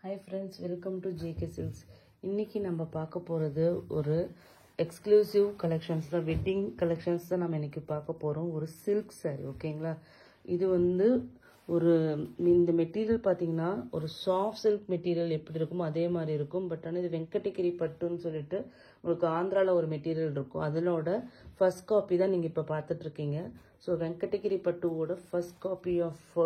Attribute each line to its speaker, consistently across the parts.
Speaker 1: Hi friends, welcome to JK Silks. இன்னைக்கு நம்ம பார்க்க போகிறது ஒரு எக்ஸ்க்ளூசிவ் கலெக்ஷன்ஸ் தான், வெட்டிங் கலெக்ஷன்ஸ் தான் நம்ம இன்னைக்கு பார்க்க போகிறோம். ஒரு சில்க் saree, ஓகேங்களா? இது வந்து ஒரு இந்த மெட்டீரியல் பார்த்தீங்கன்னா ஒரு சாஃப்ட் சில்க் மெட்டீரியல் எப்படி இருக்குமோ அதே மாதிரி இருக்கும். பட் ஆனால் இது வெங்கடகிரி பட்டுன்னு சொல்லிட்டு உங்களுக்கு ஆந்திராவில் ஒரு மெட்டீரியல் இருக்கும். அதனோட ஃபர்ஸ்ட் காப்பி தான் நீங்கள் இப்போ பார்த்துட்ருக்கீங்க. ஸோ வெங்கடகிரி பட்டுவோட ஃபர்ஸ்ட் காப்பி ஆஃப்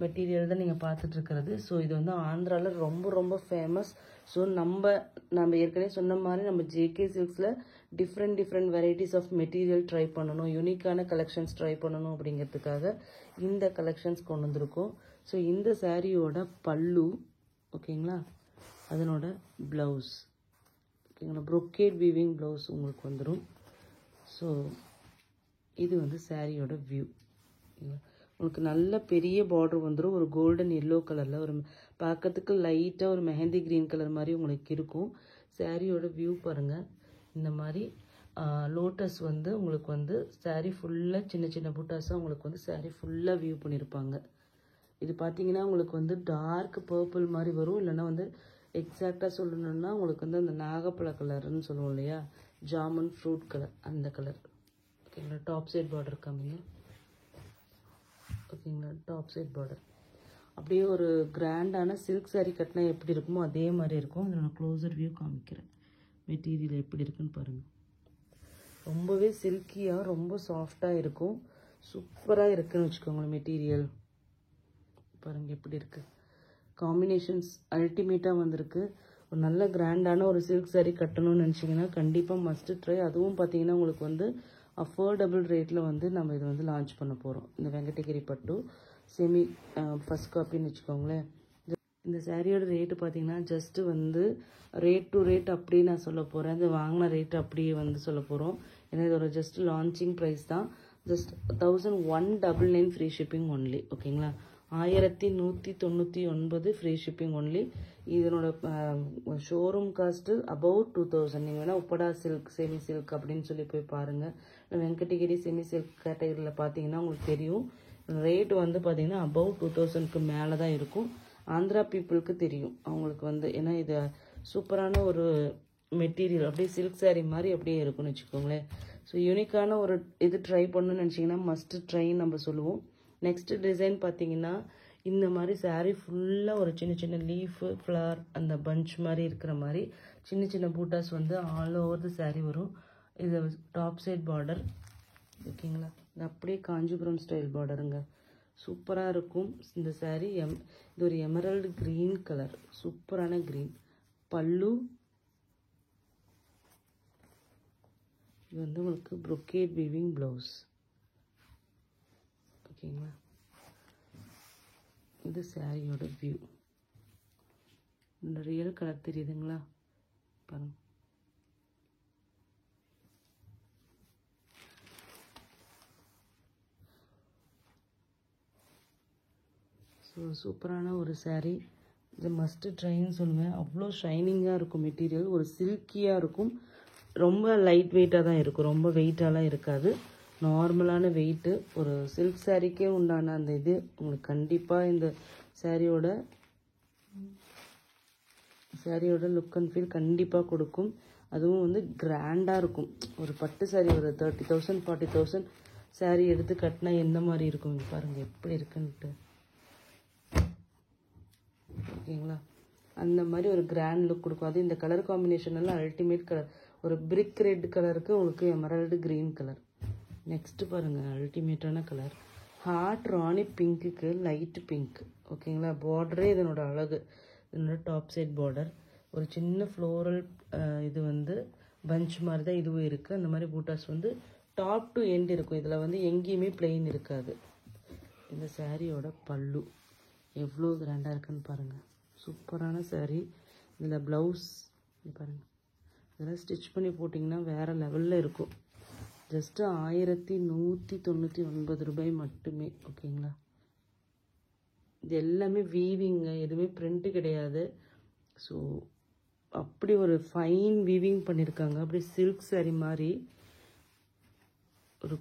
Speaker 1: மெட்டீரியல் தான் நீங்கள் பார்த்துட்ருக்கிறது. ஸோ இது வந்து ஆந்திராவில் ரொம்ப ரொம்ப ஃபேமஸ். ஸோ நம்ம ஏற்கனவே சொன்ன மாதிரி நம்ம ஜேகே சில்க்ஸில் different varieties of material try பண்ணணும், யூனிக்கான கலெக்ஷன்ஸ் ட்ரை பண்ணணும் அப்படிங்கிறதுக்காக இந்த கலெக்ஷன்ஸ் கொண்டு வந்திருக்கோம். ஸோ இந்த சாரியோட பல்லு, ஓகேங்களா, அதனோட ப்ளவுஸ், ஓகேங்களா, ப்ரொக்கேட் வீவிங் ப்ளவுஸ் உங்களுக்கு வந்துடும். ஸோ இது வந்து சாரியோட வியூ. உங்களுக்கு நல்ல பெரிய பார்டர் வந்துடும். ஒரு கோல்டன் எல்லோ கலரில் ஒரு பார்க்கறதுக்கு லைட்டாக ஒரு மெஹந்தி க்ரீன் கலர் மாதிரி உங்களுக்கு இருக்கும். சாரியோட வியூ பாருங்கள். இந்த மாதிரி லோட்டஸ் வந்து உங்களுக்கு வந்து சாரீ ஃபுல்லாக சின்ன சின்ன புட்டாஸாக உங்களுக்கு வந்து சாரீ ஃபுல்லாக வியூ பண்ணியிருப்பாங்க. இது பார்த்தீங்கன்னா உங்களுக்கு வந்து டார்க் பர்பிள் மாதிரி வரும். இல்லைன்னா வந்து எக்ஸாக்டாக சொல்லணுன்னா உங்களுக்கு வந்து அந்த நாகப்பழ கலர்னு சொல்லுவோம் இல்லையா, ஜாமுன் ஃப்ரூட் கலர், அந்த கலர். ஓகேங்களா, டாப் சைட் பார்டர் காமிங்க. ஓகேங்களா, டாப் சைட் பார்டர் அப்படியே ஒரு கிராண்டான சில்க் சாரீ கட்டினா எப்படி இருக்குமோ அதே மாதிரி இருக்கும். இதில் நான் க்ளோசர் வியூ காமிக்கிறேன். மெட்டீரியல் எப்படி இருக்குன்னு பாருங்கள். ரொம்பவே சில்கியாக ரொம்ப சாஃப்டாக இருக்கும். சூப்பராக இருக்குன்னு வச்சுக்கோங்களேன். மெட்டீரியல் பாருங்கள் எப்படி இருக்குது. காம்பினேஷன்ஸ் அல்டிமேட்டாக வந்திருக்கு. ஒரு நல்ல கிராண்டான ஒரு சில்க் சாரீ கட்டணும்னு நினச்சிங்கன்னா கண்டிப்பாக மஸ்ட்டு ட்ரை. அதுவும் பார்த்தீங்கன்னா உங்களுக்கு வந்து அஃபோர்டபுள் ரேட்டில் வந்து நம்ம இதை வந்து லான்ச் பண்ண போகிறோம். இந்த வெங்கடகிரி பட்டு செமி ஃபஸ்ட் காப்பின்னு வச்சுக்கோங்களேன். இந்த சாரியோட ரேட்டு பார்த்தீங்கன்னா ஜஸ்ட்டு வந்து ரேட் டு ரேட் அப்படியே நான் சொல்ல போகிறேன். இது வாங்கின ரேட்டு அப்படியே வந்து சொல்ல போகிறோம். ஏன்னா இதோட ஜஸ்ட் லான்ச்சிங் ப்ரைஸ் தான். Just 1199 free shipping only. ஓகேங்களா, 1199 ஃப்ரீ ஷிப்பிங் ஒன்லி. இதனோட ஷோரூம் காஸ்ட்டு அபவுட் 2000. நீங்கள் வேணால் உப்படா சில்க் செமி சில்க் அப்படின்னு சொல்லி போய் பாருங்கள். வெங்கடகிரி செமி சில்க் கேட்டகரியில் பார்த்தீங்கன்னா உங்களுக்கு தெரியும். ரேட் வந்து பார்த்தீங்கன்னா அபவுட் 2000க்கு மேலே தான் இருக்கும். ஆந்திரா பீப்புளுக்கு தெரியும் அவங்களுக்கு வந்து, ஏன்னா இது சூப்பரான ஒரு மெட்டீரியல், அப்படியே சில்க் சாரீ மாதிரி அப்படியே இருக்குன்னு வச்சுக்கோங்களேன். ஸோ யூனிக்கான ஒரு இது ட்ரை பண்ணணும்னு நினச்சிங்கன்னா மஸ்ட்டு ட்ரைன்னு நம்ம சொல்லுவோம். நெக்ஸ்ட் டிசைன் பார்த்தீங்கன்னா இந்த மாதிரி சாரீ ஃபுல்லாக ஒரு சின்ன சின்ன லீஃபு ஃப்ளவர் அந்த பஞ்ச் மாதிரி இருக்கிற மாதிரி சின்ன சின்ன பூட்டாஸ் வந்து ஆல் ஓவர் த சாரீ வரும். இது டாப் சைட் பார்டர், ஓகேங்களா, இது அப்படியே காஞ்சிபுரம் ஸ்டைல் பார்டருங்க. சூப்பராக இருக்கும் இந்த சாரீ. இது ஒரு எமரல்டு க்ரீன் கலர், சூப்பரான க்ரீன். பல்லு இது வந்து உங்களுக்கு ப்ரொக்கேட் வீவிங் ப்ளவுஸ், ஓகேங்களா. இது சாரியோட வியூ. இந்த ரியல் கலர் தெரியுதுங்களா பாருங்க. ஸோ சூப்பரான ஒரு சாரீ. இது மஸ்ட்டு ட்ரைன்னு சொல்லுவேன். அவ்வளோ ஷைனிங்காக இருக்கும் மெட்டீரியல். ஒரு சில்கியாக இருக்கும். ரொம்ப லைட் வெயிட்டாக தான் இருக்கும். ரொம்ப வெயிட்டாலாம் இருக்காது. நார்மலான வெயிட்டு. ஒரு சில்க் சாரீக்கே உண்டான அந்த இது உங்களுக்கு கண்டிப்பாக இந்த சாரியோட லுக் அண்ட் ஃபீல் கண்டிப்பாக கொடுக்கும். அதுவும் வந்து கிராண்டாக இருக்கும். ஒரு பட்டு சாரீ ஒரு 30,000 40,000 சாரீ எடுத்து கட்டினா எந்த மாதிரி இருக்கும் பாருங்கள் எப்படி இருக்குன்ட்டு. ஓகேங்களா, அந்த மாதிரி ஒரு கிராண்ட் லுக் கொடுக்கும். அது இந்த கலர் காம்பினேஷன் எல்லாம் அல்டிமேட் கலர். ஒரு பிரிக் ரெட் கலருக்கு உங்களுக்கு எமரல்டு க்ரீன் கலர். நெக்ஸ்ட்டு பாருங்கள், அல்டிமேட்டான கலர். ஹார்ட் ராணி பிங்க்குக்கு லைட் பிங்க். ஓகேங்களா, பார்டரே இதனோட அழகு. இதனோட டாப் சைட் பார்டர் ஒரு சின்ன ஃப்ளோரல் இது வந்து பஞ்ச் மாதிரி தான் இதுவும் இருக்குது. அந்த மாதிரி பூட்டாஸ் வந்து டாப் டு எண்ட் இருக்கும். இதில் வந்து எங்கேயுமே பிளெயின் இருக்காது. இந்த சாரியோட பல்லு எவ்வளோ கிராண்டாக இருக்குன்னு பாருங்கள். சூப்பரான சாரீ. இதில் ப்ளவுஸ் பாருங்கள். இதெல்லாம் ஸ்டிச் பண்ணி போட்டிங்கன்னா வேறு லெவலில் இருக்கும். ஜஸ்ட்டு 1199 ரூபாய் மட்டுமே. ஓகேங்களா, இது எல்லாமே வீவிங்க, எதுவுமே பிரிண்ட்டு கிடையாது. ஸோ அப்படி ஒரு ஃபைன் வீவிங் பண்ணியிருக்காங்க. அப்படி சில்க் சாரீ மாதிரி ஒரு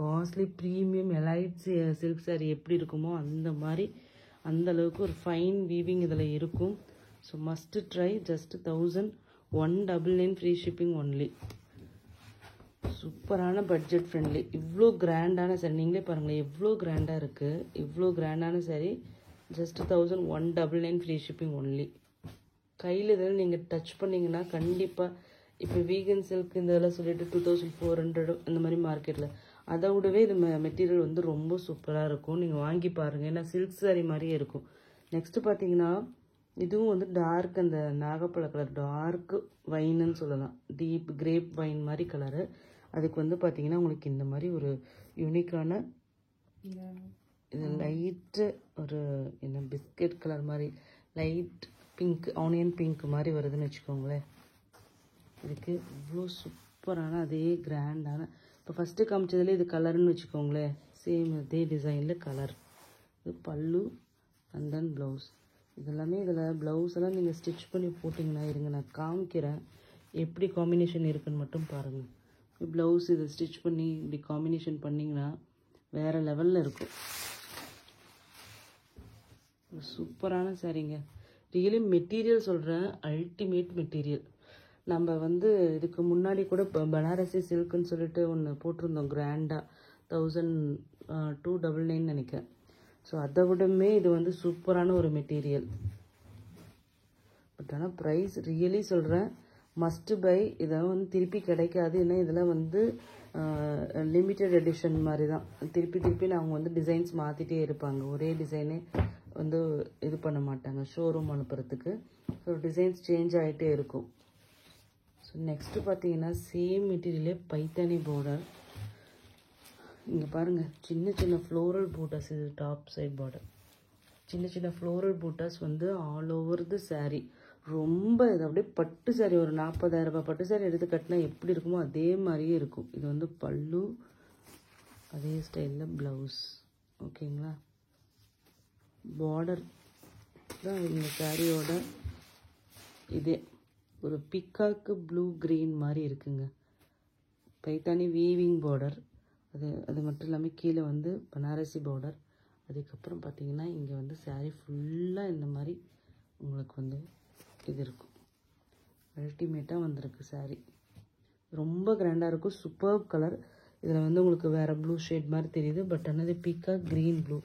Speaker 1: costly premium elite silk sari எப்படி இருக்குமோ அந்த மாதிரி அந்த அளவுக்கு ஒரு ஃபைன் வீவிங் இதில் இருக்கும். So must try. Just 1199 free shipping only. சூப்பரான பட்ஜெட் ஃப்ரெண்ட்லி. இவ்வளோ கிராண்டான சாரி நீங்களே பாருங்களேன், எவ்வளோ கிராண்டாக இருக்குது. இவ்வளோ கிராண்டான sorry just 1199 free shipping only. கையில் இதில் நீங்கள் டச் பண்ணிங்கன்னா கண்டிப்பாக இப்போ வீகன் சில்க் இந்த இதெல்லாம் சொல்லிட்டு 2400 இந்த மாதிரி மார்க்கெட்டில், அதை விடவே இது மெட்டீரியல் வந்து ரொம்ப சூப்பராக இருக்கும். நீங்கள் வாங்கி பாருங்கள், ஏன்னா சில்க் சாரி மாதிரியே இருக்கும். நெக்ஸ்ட்டு பார்த்தீங்கன்னா இதுவும் வந்து டார்க் அந்த நாகப்பழ கலர், டார்க் வைனுன்னு சொல்லலாம், டீப் கிரேப் வைன் மாதிரி கலரு. அதுக்கு வந்து பார்த்தீங்கன்னா உங்களுக்கு இந்த மாதிரி ஒரு யூனிக்கான இது லைட்டு ஒரு என்ன பிஸ்கட் கலர் மாதிரி லைட் பிங்க், ஆனியன் பிங்க் மாதிரி வருதுன்னு வச்சுக்கோங்களேன். இதுக்கு இவ்வளோ சூப்பரான அதே கிராண்டான, இப்போ ஃபஸ்ட்டு காமிச்சதுல இது கலர்னு வச்சுக்கோங்களேன், சேம் அதே டிசைனில் கலர். இது பல்லு அண்ட் தென் ப்ளவுஸ். இதெல்லாமே இதில் ப்ளவுஸ் எல்லாம் நீங்கள் ஸ்டிச் பண்ணி போட்டிங்கன்னா, இருங்க நான் காமிக்கிறேன் எப்படி காம்பினேஷன் இருக்குன்னு மட்டும் பாருங்கள். ப்ளவுஸ் இதை ஸ்டிச் பண்ணி இப்படி காம்பினேஷன் பண்ணிங்கன்னா வேறு லெவலில் இருக்கும். சூப்பரான சாரீங்க. ரியலி மெட்டீரியல் சொல்கிறேன், அல்டிமேட் மெட்டீரியல். நம்ம வந்து இதுக்கு முன்னாடி கூட இப்போ பனாரசி சில்க்குன்னு சொல்லிட்டு ஒன்று போட்டிருந்தோம் கிராண்டாக, 1299 நினைக்கிறேன். ஸோ அதை விடமே இது வந்து சூப்பரான ஒரு மெட்டீரியல். பட் ஆனால் ப்ரைஸ் ரியலி சொல்கிறேன், மஸ்ட்டு பை. இதை வந்து திருப்பி கிடைக்காது. ஏன்னா இதில் வந்து லிமிட்டட் எடிஷன் மாதிரி தான், திருப்பி அவங்க வந்து டிசைன்ஸ் மாற்றிட்டே இருப்பாங்க. ஒரே டிசைனே வந்து இது பண்ண மாட்டாங்க ஷோரூம் அனுப்புறதுக்கு. ஸோ டிசைன்ஸ் சேஞ்ச் ஆகிட்டே இருக்கும். ஸோ நெக்ஸ்ட்டு பார்த்தீங்கன்னா சேம் மெட்டீரியலே பைத்தானி பார்டர். இங்கே பாருங்கள், சின்ன ஃப்ளோரல் பூட்டாஸ். இது டாப் சைட் பார்டர், சின்ன ஃப்ளோரல் பூட்டாஸ் வந்து ஆல் ஓவர் தி சாரீ. ரொம்ப இது அப்படியே பட்டு சாரி, ஒரு 40,000 ரூபாய் பட்டு சாரி எடுத்து கட்டினா எப்படி இருக்குமோ அதே மாதிரியே இருக்கும். இது வந்து பல்லு, அதே ஸ்டைலில் ப்ளவுஸ். ஓகேங்களா, பார்டர் தான் இந்த சாரியோட இதே ஒரு பிக்காக்கு ப்ளூ க்ரீன் மாதிரி இருக்குங்க. Paithani weaving border. அது மட்டும் இல்லாமல் கீழே வந்து பனாரசி பார்டர். அதுக்கப்புறம் பார்த்தீங்கன்னா இங்கே வந்து சாரீ ஃபுல்லாக இந்த மாதிரி உங்களுக்கு வந்து இது இருக்கும். அல்டிமேட்டாக வந்திருக்கு சாரீ, ரொம்ப கிராண்டாக இருக்கும். Super colour. இதில் வந்து உங்களுக்கு வேறு ப்ளூ ஷேட் மாதிரி தெரியுது, பட் ஆனால் இது பீக்காக் க்ரீன் ப்ளூ,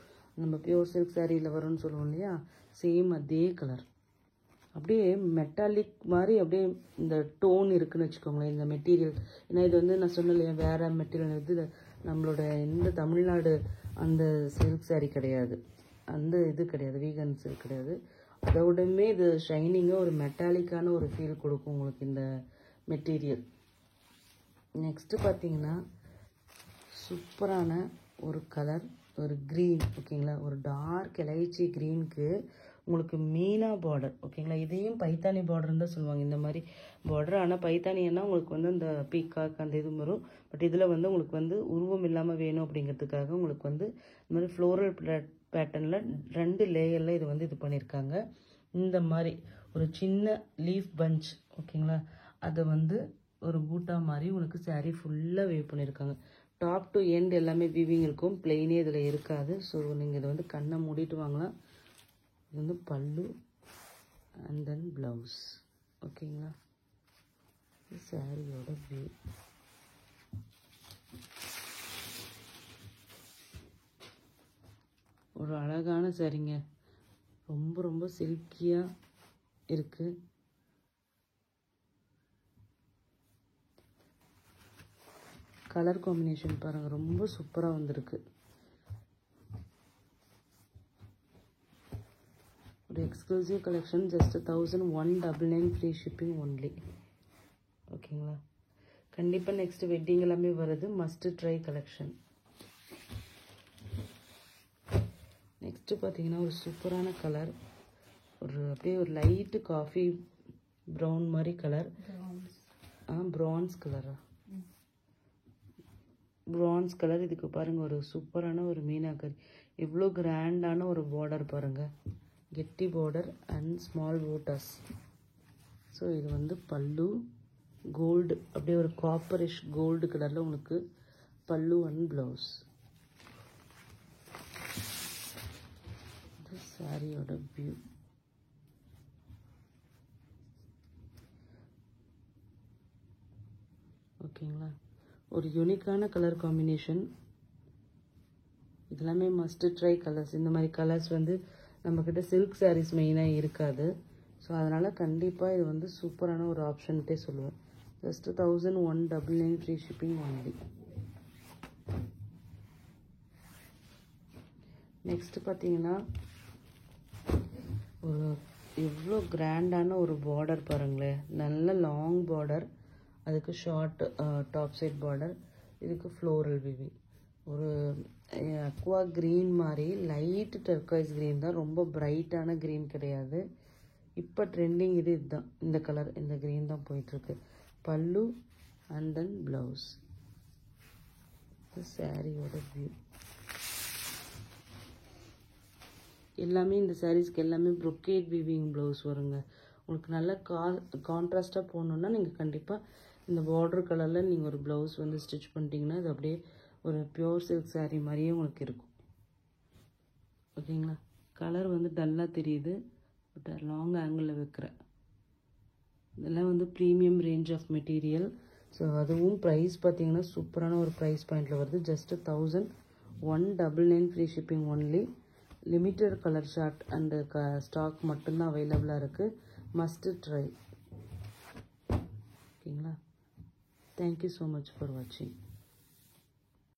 Speaker 1: நம்ம பியூர் சில்க் சாரியில் வரும்னு சொல்லுவோம் இல்லையா, சேம் அதே கலர். அப்படியே மெட்டாலிக் மாதிரி அப்படியே இந்த டோன் இருக்குதுன்னு வச்சுக்கோங்களேன் இந்த மெட்டீரியல். ஏன்னா இது வந்து நான் சொன்னேன் இல்லையா, வேறு மெட்டீரியல். இது நம்மளோட இந்த தமிழ்நாடு அந்த சில்க் சாரீ கிடையாது, அந்த இது கிடையாது, வீகன் சில்க் கிடையாது. அதோடமே இது ஷைனிங்காக ஒரு மெட்டாலிக்கான ஒரு ஃபீல் கொடுக்கும் உங்களுக்கு இந்த மெட்டீரியல். நெக்ஸ்ட்டு பார்த்தீங்கன்னா சூப்பரான ஒரு கலர், ஒரு க்ரீன். ஓகேங்களா, ஒரு டார்க் எலைச்சி க்ரீனுக்கு உங்களுக்கு மீனா பார்டர். ஓகேங்களா, இதையும் பைத்தானி பார்டர்னு தான் சொல்லுவாங்க இந்த மாதிரி பார்டர். ஆனால் பைத்தானின்னா உங்களுக்கு வந்து அந்த பீக்காக் அந்த இது வரும். பட் இதில் வந்து உங்களுக்கு வந்து உருவம் இல்லாமல் வேணும் அப்படிங்கிறதுக்காக உங்களுக்கு வந்து இந்த மாதிரி ஃப்ளோரல் பேட்டர்னில் 2 லேயரில் இது வந்து இது பண்ணியிருக்காங்க. இந்த மாதிரி ஒரு சின்ன லீஃப் பஞ்ச். ஓகேங்களா, அதை வந்து ஒரு பூட்டா மாதிரி உங்களுக்கு சாரீ ஃபுல்லாக வேவ் பண்ணியிருக்காங்க. டாப் டு எண்ட் எல்லாமே வீவிங் இருக்கும், பிளெயினே இதில் இருக்காது. ஸோ நீங்கள் இதை வந்து கண்ணை மூடிட்டு வாங்கலாம். இது வந்து பல்லு அண்ட் தென் ப்ளவுஸ். ஓகேங்களா, சாரியோட வியூ. ஒரு அழகான சாரீங்க, ரொம்ப சில்கியாக இருக்குது. கலர் காம்பினேஷன் பாருங்கள், ரொம்ப சூப்பராக வந்திருக்கு. ஒரு exclusive collection. Just 1199 free shipping only. ஓகேங்களா, கண்டிப்பாக நெக்ஸ்ட் வெட்டிங் எல்லாமே வருது, மஸ்ட் ட்ரை கலெக்ஷன். நெக்ஸ்ட்டு பார்த்தீங்கன்னா ஒரு சூப்பரான கலர், ஒரு அப்படியே ஒரு லைட்டு காஃபி ப்ரௌன் மாதிரி கலர். ப்ரான்ஸ் கலரா, ப்ரான்ஸ் கலர். இதுக்கு பாருங்கள் ஒரு சூப்பரான ஒரு மீனாக்கரி, இவ்வளோ கிராண்டான ஒரு பார்டர் பாருங்கள், கெட்டி border and small buttas. So இது வந்து பல்லு கோல்டு, அப்படியே ஒரு காப்பரிஷ் கோல்டு கலரில் உங்களுக்கு பல்லு அண்ட் ப்ளவுஸ். இது சாரியோட வியூ. ஓகேங்களா, ஒரு யூனிக்கான கலர் காம்பினேஷன். இதெல்லாமே மஸ்ட் ட்ரை கலர்ஸ். இந்த மாதிரி கலர்ஸ் வந்து நம்மக்கிட்ட சில்க் சாரீஸ் மெயினாக இருக்காது. ஸோ அதனால் கண்டிப்பாக இது வந்து சூப்பரான ஒரு ஆப்ஷன்ட்டே சொல்லுவேன். Just 1199 free shipping only. Next பார்த்தீங்கன்னா ஒரு எவ்வளோ கிராண்டான ஒரு பார்டர் பாருங்களேன். நல்ல லாங் பார்டர், அதுக்கு ஷார்ட் டாப் சைட் பார்டர், இதுக்கு ஃப்ளோரல் விவிங். ஒரு அக்வா க்ரீன் மாதிரி லைட் டர்காய்ஸ் க்ரீன் தான், ரொம்ப பிரைட்டான க்ரீன் கிடையாது. இப்போ ட்ரெண்டிங் இதுதான், இந்த கலர், இந்த க்ரீன் தான் போயிட்டுருக்கு. பல்லு அண்ட் தென் ப்ளவுஸ். சாரியோட வியூ எல்லாமே இந்த சாரீஸ்க்கு எல்லாமே ப்ரொக்கேட் வீவிங் ப்ளவுஸ் வருங்க. உங்களுக்கு நல்லா கான்ட்ராஸ்ட்டாக போகணுன்னா நீங்கள் கண்டிப்பாக இந்த பார்டர் கலரில் நீங்கள் ஒரு ப்ளவுஸ் வந்து ஸ்டிச் பண்ணிட்டீங்கன்னா அது அப்படியே ஒரு பியோர் சில்க் சாரீ மாதிரியே உங்களுக்கு இருக்கும். ஓகேங்களா, கலர் வந்து டல்லாக தெரியுது, பட் லாங் ஆங்கிளில் வைக்கிறேன். இதெல்லாம் வந்து premium range of material. So அதுவும் ப்ரைஸ் பார்த்தீங்கன்னா சூப்பரான ஒரு ப்ரைஸ் பாயிண்டில் வருது. Just 1199 free shipping only. Limited colour short and stock மட்டும்தான் அவைலபிளாக இருக்குது. Must try. ஓகேங்களா, தேங்க்யூ ஸோ மச் ஃபார் வாட்சிங்.